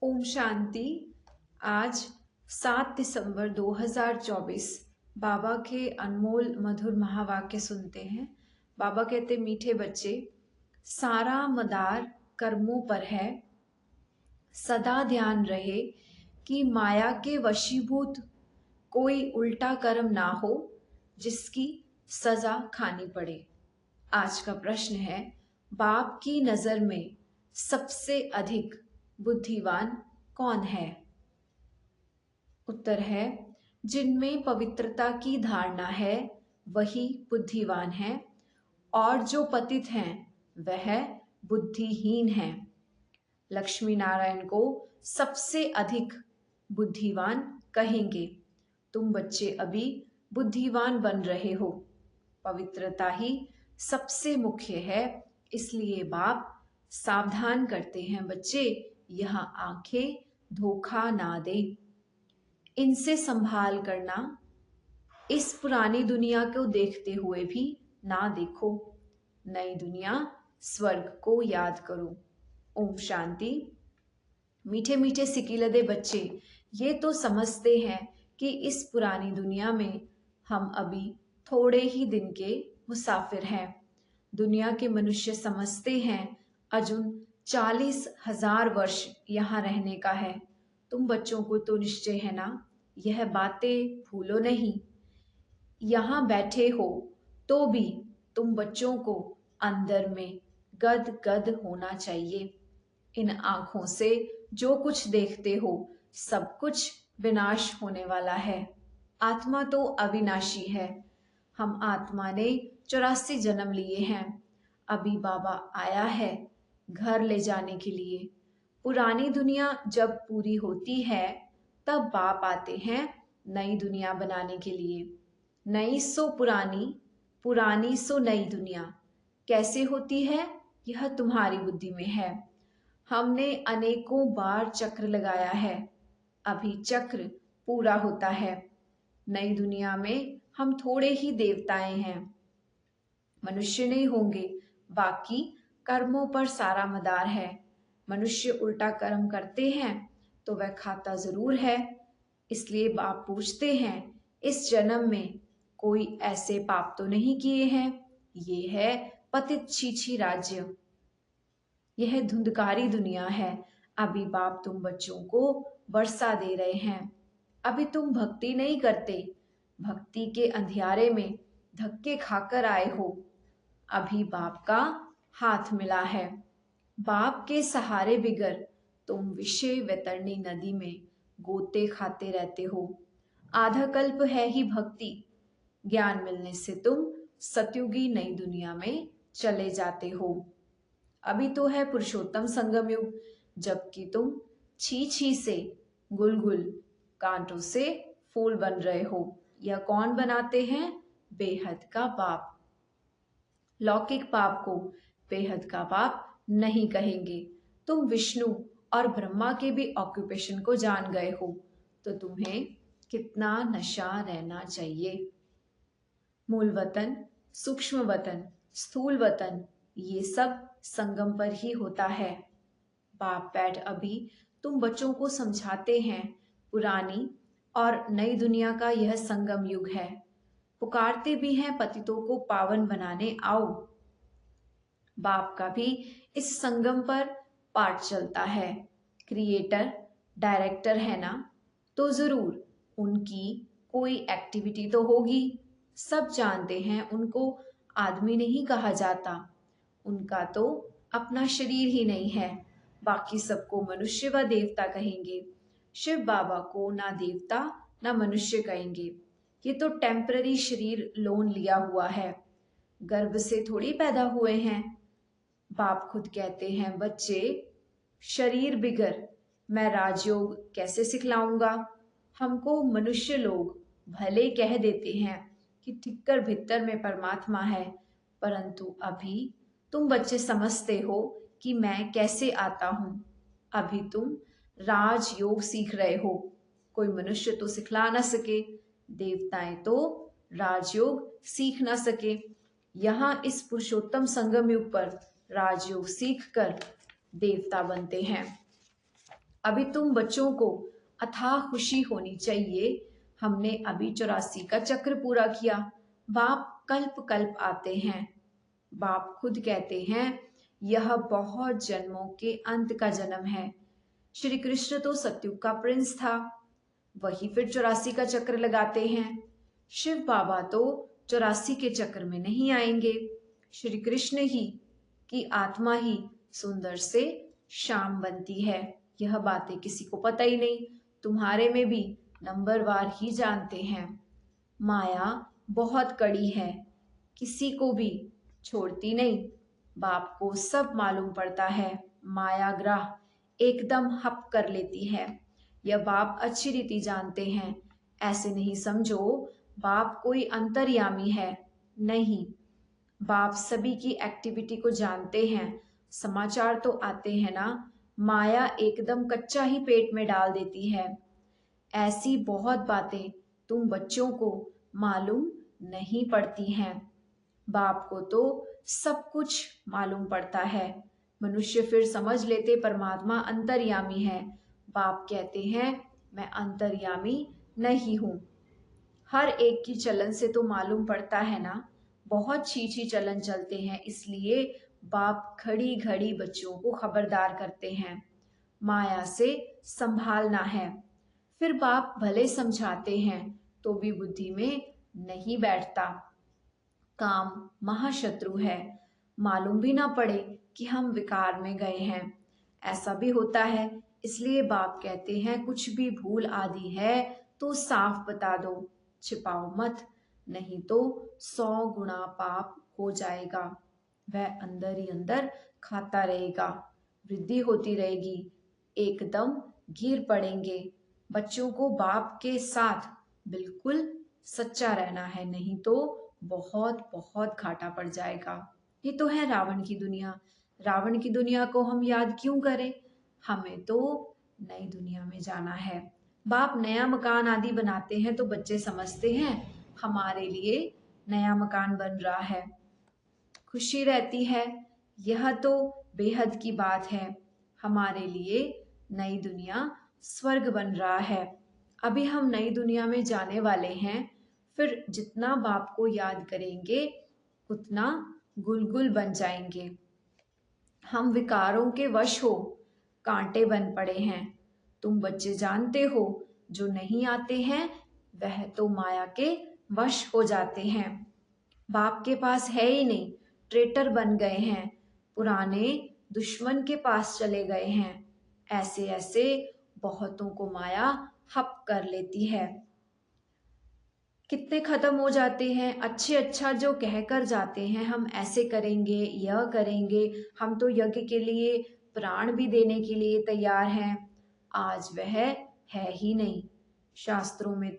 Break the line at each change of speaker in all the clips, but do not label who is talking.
ओम शांति। आज 7 दिसंबर 2024 बाबा के अनमोल मधुर महावाक्य सुनते हैं। बाबा कहते, मीठे बच्चे, सारा मदार कर्मों पर है। सदा ध्यान रहे कि माया के वशीभूत कोई उल्टा कर्म ना हो जिसकी सजा खानी पड़े। आज का प्रश्न है, बाप की नजर में सबसे अधिक बुद्धिमान कौन है? उत्तर है, जिनमें पवित्रता की धारणा है वही बुद्धिमान है, और जो पतित हैं वह बुद्धिहीन हैं। लक्ष्मी नारायण को सबसे अधिक बुद्धिमान कहेंगे। तुम बच्चे अभी बुद्धिमान बन रहे हो। पवित्रता ही सबसे मुख्य है, इसलिए बाप सावधान करते हैं, बच्चे यह आंखें धोखा ना दे, इनसे संभाल करना। इस पुरानी दुनिया को देखते हुए भी ना देखो, नई दुनिया स्वर्ग को याद करो। ओम शांति। मीठे मीठे सिकीलदे बच्चे, ये तो समझते हैं कि इस पुरानी दुनिया में हम अभी थोड़े ही दिन के मुसाफिर हैं। दुनिया के मनुष्य समझते हैं अर्जुन 40,000 वर्ष यहाँ रहने का है। तुम बच्चों को तो निश्चय है ना, यह बातें भूलो नहीं। यहाँ बैठे हो तो भी तुम बच्चों को अंदर में गद गद होना चाहिए। इन आंखों से जो कुछ देखते हो सब कुछ विनाश होने वाला है। आत्मा तो अविनाशी है। हम आत्मा ने 84 जन्म लिए हैं। अभी बाबा आया है घर ले जाने के लिए। पुरानी दुनिया जब पूरी होती है तब बाप आते हैं नई दुनिया बनाने के लिए। नई सो पुरानी, पुरानी सो नई दुनिया कैसे होती है यह तुम्हारी बुद्धि में है। हमने अनेकों बार चक्र लगाया है, अभी चक्र पूरा होता है। नई दुनिया में हम थोड़े ही देवताएं हैं, मनुष्य नहीं होंगे। बाकी कर्मों पर सारा मदार है। मनुष्य उल्टा कर्म करते हैं तो वह खाता जरूर है। इसलिए बाप पूछते हैं, इस जन्म में कोई ऐसे पाप तो नहीं किए हैं? ये है पतित छीछी राज्य, यह धुंधकारी दुनिया है। अभी बाप तुम बच्चों को वर्षा दे रहे हैं। अभी तुम भक्ति नहीं करते, भक्ति के अंधियारे में धक्के खाकर आए हो। अभी बाप का हाथ मिला है। बाप के सहारे बिगर तुम विषय वैतरणी नदी में गोते खाते रहते हो। आधा कल्प है ही भक्ति, ज्ञान मिलने से तुम सतयुगी नई दुनिया में चले जाते हो। अभी तो है पुरुषोत्तम संगम युग, जबकि तुम छी छी से गुलगुल, कांटों से फूल बन रहे हो। यह कौन बनाते हैं? बेहद का बाप। लौकिक पाप को बेहद का पाप नहीं कहेंगे। तुम विष्णु और ब्रह्मा के भी ऑक्यूपेशन को जान गए हो, तो तुम्हें कितना नशा रहना चाहिए। मूल वतन, सूक्ष्म वतन, स्थूल वतन, ये सब संगम पर ही होता है। बाप बैठ अभी तुम बच्चों को समझाते हैं, पुरानी और नई दुनिया का यह संगम युग है। पुकारते भी हैं पतितों को पावन बनाने आओ। बाप का भी इस संगम पर पाठ चलता है। क्रिएटर डायरेक्टर है ना, तो जरूर उनकी कोई एक्टिविटी तो होगी। सब जानते हैं उनको आदमी नहीं कहा जाता, उनका तो अपना शरीर ही नहीं है। बाकी सबको मनुष्य व देवता कहेंगे। शिव बाबा को ना देवता ना मनुष्य कहेंगे। ये तो टेम्पररी शरीर लोन लिया हुआ है, गर्भ से थोड़ी पैदा हुए हैं। बाप खुद कहते हैं, बच्चे शरीर बिगर मैं राजयोग कैसे सिखलाऊंगा? हमको मनुष्य लोग भले कह देते हैं कि ठिक्कर भित्तर में परमात्मा है, परंतु अभी तुम बच्चे समझते हो कि मैं कैसे आता हूं। अभी तुम राजयोग सीख रहे हो। कोई मनुष्य तो सिखला ना सके, देवताएं तो राजयोग सीख ना सके। यहाँ इस पुरुषोत्तम संगम युग पर राजयोग सीखकर देवता बनते हैं। अभी तुम बच्चों को अथाह खुशी होनी चाहिए, हमने अभी 84 का चक्र पूरा किया। बाप कल्प कल्प आते हैं। बाप खुद कहते हैं यह बहुत जन्मों के अंत का जन्म है। श्री कृष्ण तो सतयुग का प्रिंस था, वही फिर 84 का चक्र लगाते हैं। शिव बाबा तो 84 के चक्र में नहीं आएंगे। श्री कृष्ण ही की आत्मा ही सुंदर से शाम बनती है। यह बातें किसी को पता ही नहीं, तुम्हारे में भी नंबरवार ही जानते हैं। माया बहुत कड़ी है, किसी को भी छोड़ती नहीं। बाप को सब मालूम पड़ता है। माया ग्राह एकदम हप कर लेती है। यह बाप अच्छी रीति जानते हैं। ऐसे नहीं समझो बाप कोई अंतर्यामी है, नहीं। बाप सभी की एक्टिविटी को जानते हैं। समाचार तो आते हैं ना, माया एकदम कच्चा ही पेट में डाल देती है। ऐसी बहुत बातें तुम बच्चों को मालूम नहीं पड़ती हैं। बाप को तो सब कुछ मालूम पड़ता है। मनुष्य फिर समझ लेते परमात्मा अंतर्यामी है। बाप कहते हैं मैं अंतर्यामी नहीं हूं। हर एक की चलन से तो मालूम पड़ता है ना, बहुत छीछी चलन चलते हैं, इसलिए बाप घड़ी घड़ी बच्चों को खबरदार करते हैं। माया से संभालना है। फिर बाप भले समझाते हैं तो भी बुद्धि में नहीं बैठता। काम महाशत्रु है, मालूम भी ना पड़े कि हम विकार में गए हैं। ऐसा भी होता है, इसलिए बाप कहते हैं कुछ भी भूल आदि है तो साफ बता दो, छिपाओ मत, नहीं तो 100 गुना पाप हो जाएगा। वह अंदर ही अंदर खाता रहेगा, वृद्धि होती रहेगी, एकदम गिर पड़ेंगे। बच्चों को बाप के साथ बिल्कुल सच्चा रहना है, नहीं तो बहुत बहुत घाटा पड़ जाएगा। ये तो है रावण की दुनिया। रावण की दुनिया को हम याद क्यों करें, हमें तो नई दुनिया में जाना है। बाप नया मकान आदि बनाते हैं तो बच्चे समझते हैं हमारे लिए नया मकान बन रहा है, खुशी रहती है। यह तो बेहद की बात है, हमारे लिए नई दुनिया स्वर्ग बन रहा है। अभी हम नई दुनिया में जाने वाले हैं। फिर जितना बाप को याद करेंगे उतना गुलगुल बन जाएंगे। हम विकारों के वश हो कांटे बन पड़े हैं। तुम बच्चे जानते हो जो नहीं आते हैं वह तो माया के वश हो जाते हैं। बाप के पास है ही नहीं, ट्रेटर बन गए हैं, पुराने दुश्मन के पास चले गए हैं। ऐसे ऐसे बहुतों को माया हप कर लेती है। कितने खत्म हो जाते हैं, अच्छे अच्छा जो कहकर जाते हैं हम ऐसे करेंगे, यह करेंगे, हम तो यज्ञ के लिए प्राण भी देने के लिए तैयार हैं, आज वह है ही नहीं। शास्त्रों में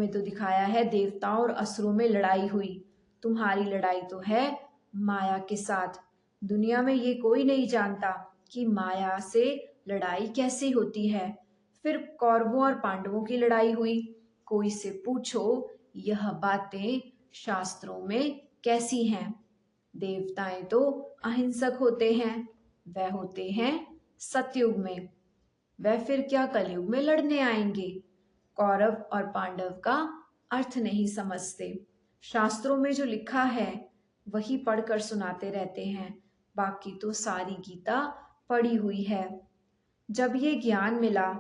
तो दिखाया है देवताओं और असुरों में लड़ाई हुई, तुम्हारी लड़ाई तो है माया के साथ। दुनिया में ये कोई नहीं जानता कि माया से लड़ाई कैसी होती है। फिर कौरवों और पांडवों की लड़ाई हुई, कोई से पूछो यह बातें शास्त्रों में कैसी हैं। देवताएं तो अहिंसक होते हैं, वह होते हैं सतयुग में, वह फिर क्या कलयुग में लड़ने आएंगे। कौरव और पांडव का अर्थ नहीं समझते, शास्त्रों में जो लिखा है वही पढ़कर सुनाते रहते हैं, बाकी तो सारी गीता पढ़ी हुई है। जब ये ज्ञान मिला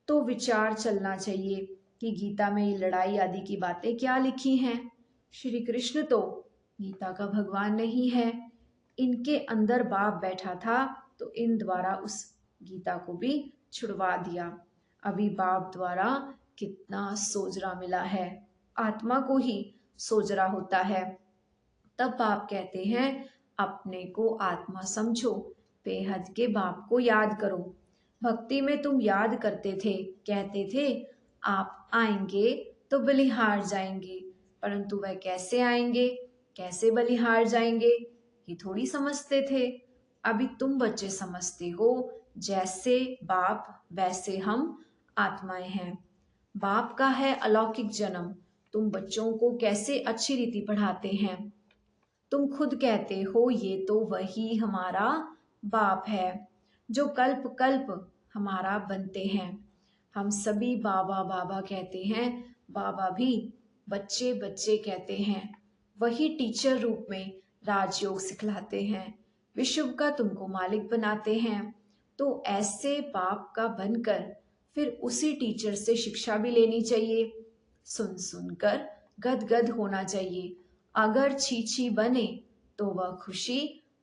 तो विचार चलना चाहिए कि गीता में ये लड़ाई आदि की बातें क्या लिखी हैं। श्री कृष्ण तो गीता का भगवान नहीं है, इनके अंदर बाप बैठा था तो इन द्वारा उस गीता को भी छुड़वा दिया। अभी बाप द्वारा कितना सोजरा मिला है, आत्मा को ही सोजरा होता है। तब बाप कहते हैं अपने को आत्मा समझो, बेहद के बाप को याद करो। भक्ति में तुम याद करते थे, कहते थे आप आएंगे तो बलिहार जाएंगे, परंतु वह कैसे आएंगे, कैसे बलिहार जाएंगे ये थोड़ी समझते थे। अभी तुम बच्चे समझते हो, जैसे बाप वैसे हम आत्माएं हैं। बाप का है अलौकिक जन्म, तुम बच्चों को कैसे अच्छी रीति पढ़ाते हैं। तुम खुद कहते हो ये तो वही हमारा बाप है। जो कल्प कल्प हमारा बनते हैं। हम सभी बाबा बाबा कहते हैं, बाबा भी बच्चे बच्चे कहते हैं। वही टीचर रूप में राजयोग सिखलाते हैं, विश्व का तुमको मालिक बनाते हैं। तो ऐसे बाप का बनकर फिर उसी टीचर से शिक्षा भी लेनी चाहिए। सुन सुनकर गदगद होना चाहिए। अगर छी बने तो वह खुशी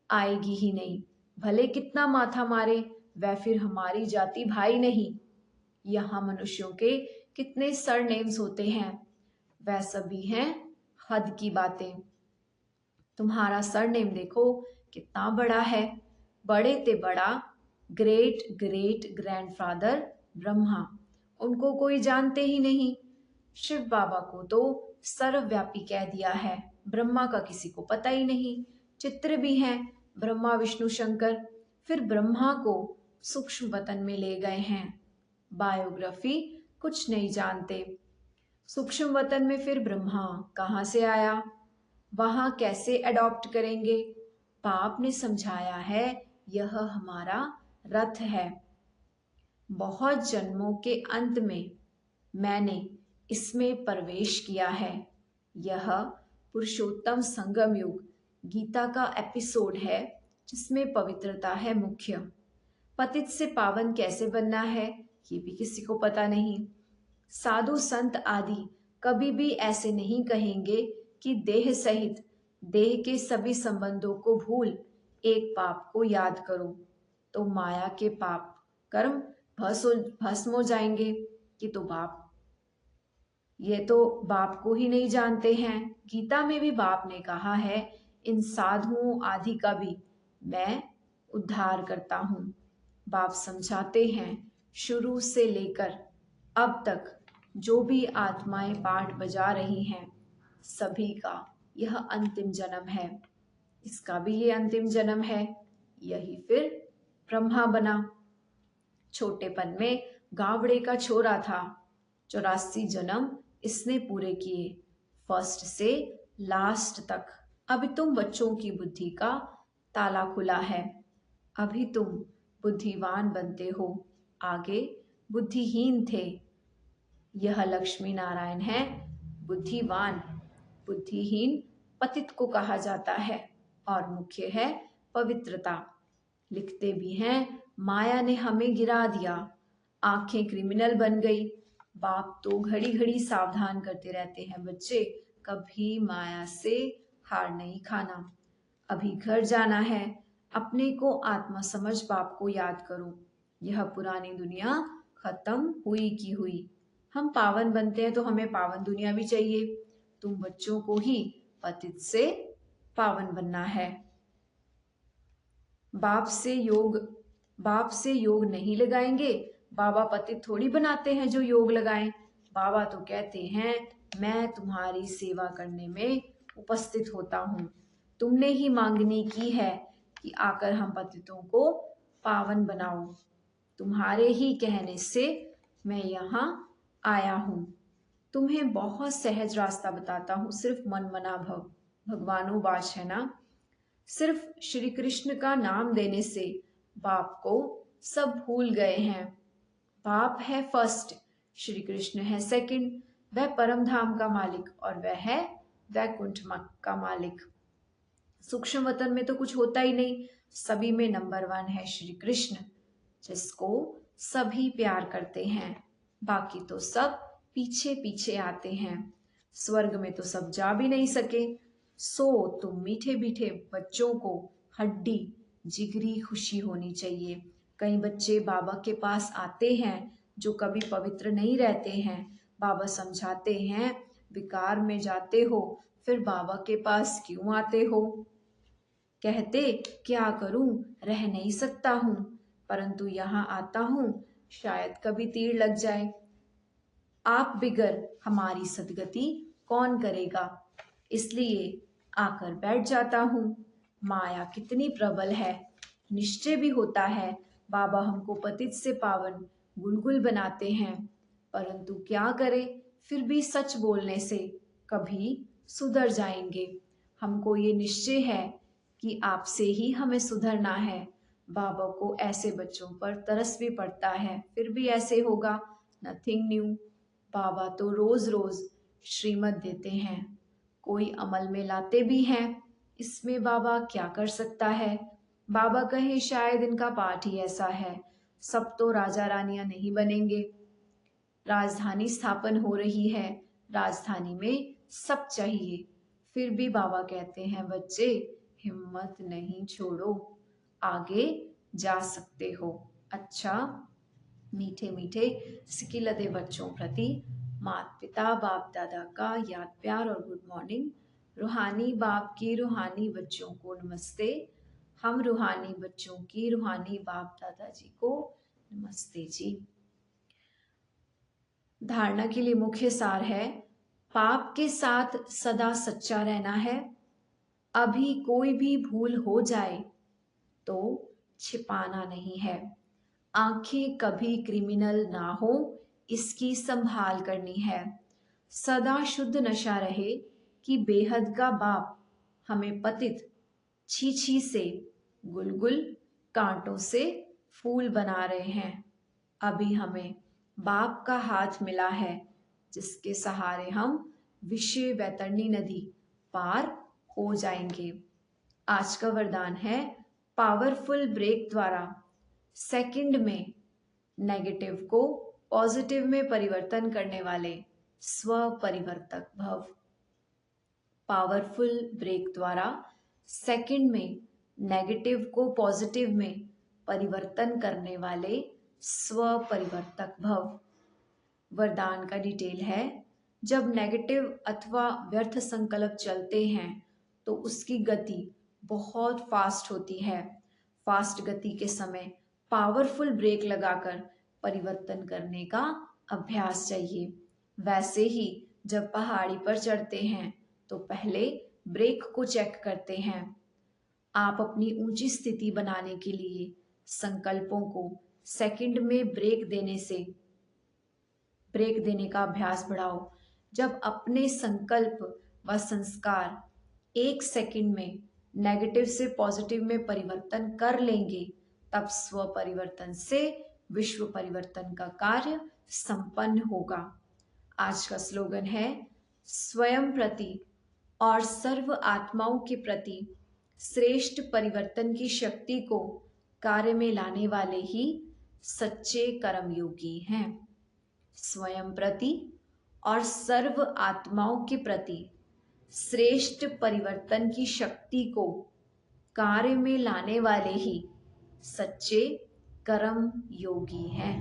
आएगी ही नहीं। भले कितना माथा मारे, वह फिर हमारी जाति भाई नहीं। यहाँ मनुष्यों के कितने सरनेम्स होते हैं, वह सभी हैं हद की बातें। तुम्हारा सरनेम देखो कितना बड़ा है। बड़े ते बड़ा ग्रेट ग्रेट ग्रैंडफादर ब्रह्मा, उनको कोई जानते ही नहीं। शिव बाबा को तो सर्वव्यापी कह दिया है, ब्रह्मा का किसी को पता ही नहीं। चित्र भी हैं ब्रह्मा विष्णु शंकर, फिर ब्रह्मा को सूक्ष्म वतन में ले गए हैं। बायोग्राफी कुछ नहीं जानते। सूक्ष्म वतन में फिर ब्रह्मा कहाँ से आया, वहां कैसे अडॉप्ट करेंगे। बाप ने समझाया है, यह हमारा रथ है। बहुत जन्मों के अंत में मैंने इसमें प्रवेश किया है। यह पुरुषोत्तम संगम युग गीता का एपिसोड है, जिसमें पवित्रता है मुख्य। पतित से पावन कैसे बनना है, ये भी किसी को पता नहीं। साधु संत आदि कभी भी ऐसे नहीं कहेंगे कि देह सहित देह के सभी संबंधों को भूल एक पाप को याद करो, तो माया के पाप कर्म भस्म हो जाएंगे। ये तो बाप को ही नहीं जानते हैं। गीता में भी बाप ने कहा है, इन साधुओं आदि का भी मैं उद्धार करता हूँ। बाप समझाते हैं, शुरू से लेकर अब तक जो भी आत्माएं पाठ बजा रही हैं, सभी का यह अंतिम जन्म है। इसका भी ये अंतिम जन्म है। यही फिर ब्रह्मा बना। छोटेपन में गावड़े का छोरा था। 84 जन्म इसने पूरे किए, फर्स्ट से लास्ट तक। अभी तुम बच्चों की बुद्धि का ताला खुला है। अभी तुम बुद्धिवान बनते हो, आगे बुद्धिहीन थे। यह लक्ष्मी नारायण है बुद्धिवान। बुद्धिहीन पतित को कहा जाता है और मुख्य है पवित्रता। लिखते भी हैं, माया ने हमें गिरा दिया, आंखें क्रिमिनल बन गई। बाप तो घड़ी घड़ी सावधान करते रहते हैं, बच्चे कभी माया से हार नहीं खाना। अभी घर जाना है, अपने को आत्मा समझ बाप को याद करो। यह पुरानी दुनिया खत्म हुई की हुई। हम पावन बनते हैं तो हमें पावन दुनिया भी चाहिए। तुम बच्चों को ही पतित से पावन बनना है। बाप से योग नहीं लगाएंगे। बाबा पतित थोड़ी बनाते हैं जो योग लगाएं। बाबा तो कहते हैं, मैं तुम्हारी सेवा करने में उपस्थित होता हूँ। तुमने ही मांगनी की है कि आकर हम पतितों को पावन बनाओ। तुम्हारे ही कहने से मैं यहाँ आया हूँ। तुम्हें बहुत सहज रास्ता बताता हूँ, सिर्फ मन मना भव। भगवानों है ना। सिर्फ श्री कृष्ण का नाम देने से बाप को सब भूल गए हैं। बाप है फर्स्ट, श्री कृष्ण है सेकंड। वह परम धाम का मालिक और वह है वैकुंठ का मालिक। सूक्ष्म वतन में तो कुछ होता ही नहीं, सभी में नंबर 1 है श्री कृष्ण, जिसको सभी प्यार करते हैं। बाकी तो सब पीछे पीछे आते हैं। स्वर्ग में तो सब जा भी नहीं सके। सो तुम मीठे मीठे बच्चों को हड्डी जिगरी खुशी होनी चाहिए। कई बच्चे बाबा के पास आते हैं जो कभी पवित्र नहीं रहते हैं। बाबा समझाते हैं, विकार में जाते हो फिर बाबा के पास क्यों आते हो। कहते, क्या करूं, रह नहीं सकता हूं, परंतु यहाँ आता हूं, शायद कभी तीर लग जाए। आप बिगर हमारी सदगति कौन करेगा, इसलिए आकर बैठ जाता हूँ। माया कितनी प्रबल है। निश्चय भी होता है बाबा हमको पतित से पावन गुलगुल बनाते हैं, परंतु क्या करें, फिर भी सच बोलने से कभी सुधर जाएंगे। हमको ये निश्चय है कि आपसे ही हमें सुधरना है। बाबा को ऐसे बच्चों पर तरस भी पड़ता है, फिर भी ऐसे होगा, नथिंग न्यू। बाबा तो रोज रोज श्रीमत देते हैं, कोई अमल में लाते भी हैं, इसमें बाबा क्या कर सकता है। बाबा कहे शायद इनका पाठ ही ऐसा है, सब तो राजा रानियां नहीं बनेंगे। राजधानी स्थापन हो रही है, राजधानी में सब चाहिए, फिर भी बाबा कहते हैं बच्चे हिम्मत नहीं छोड़ो, आगे जा सकते हो। अच्छा, मीठे मीठे सिकिलते बच्चों प्रति माता पिता बाप दादा का याद प्यार और गुड मॉर्निंग। रूहानी बाप की रूहानी बच्चों को नमस्ते। हम रूहानी बच्चों की रूहानी बाप दादाजी को नमस्ते जी। धारणा के लिए मुख्य सार है, पाप के साथ सदा सच्चा रहना है। अभी कोई भी भूल हो जाए तो छिपाना नहीं है। आंखें कभी क्रिमिनल ना हो, इसकी संभाल करनी है। सदा शुद्ध नशा रहे कि बेहद का बाप हमें पतित छी छी से गुलगुल कांटों से फूल बना रहे हैं। अभी हमें बाप का हाथ मिला है, जिसके सहारे हम विषय वैतरणी नदी पार हो जाएंगे। आज का वरदान है, पावरफुल ब्रेक द्वारा सेकंड में नेगेटिव को पॉजिटिव में परिवर्तन करने वाले स्व परिवर्तक भव। पावरफुल ब्रेक द्वारा सेकंड में नेगेटिव को पॉजिटिव में परिवर्तन करने वाले स्व परिवर्तक भव। वरदान का डिटेल है, जब नेगेटिव अथवा व्यर्थ संकल्प चलते हैं तो उसकी गति बहुत फास्ट होती है। फास्ट गति के समय पावरफुल ब्रेक लगाकर परिवर्तन करने का अभ्यास चाहिए। वैसे ही जब पहाड़ी पर चढ़ते हैं तो पहले ब्रेक को चेक करते हैं। आप अपनी ऊंची स्थिति बनाने के लिए संकल्पों को सेकंड में ब्रेक देने का अभ्यास बढ़ाओ। जब अपने संकल्प व संस्कार एक सेकंड में नेगेटिव से पॉजिटिव में परिवर्तन कर लेंगे, तब स्व परिवर्तन से विश्व परिवर्तन का कार्य संपन्न होगा। आज का स्लोगन है, स्वयं प्रति और सर्व आत्माओं के प्रति श्रेष्ठ परिवर्तन की शक्ति को कार्य में लाने वाले ही सच्चे कर्मयोगी हैं। स्वयं प्रति और सर्व आत्माओं के प्रति श्रेष्ठ परिवर्तन की शक्ति को कार्य में लाने वाले ही सच्चे कर्म योगी हैं।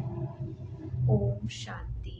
ओम शांति।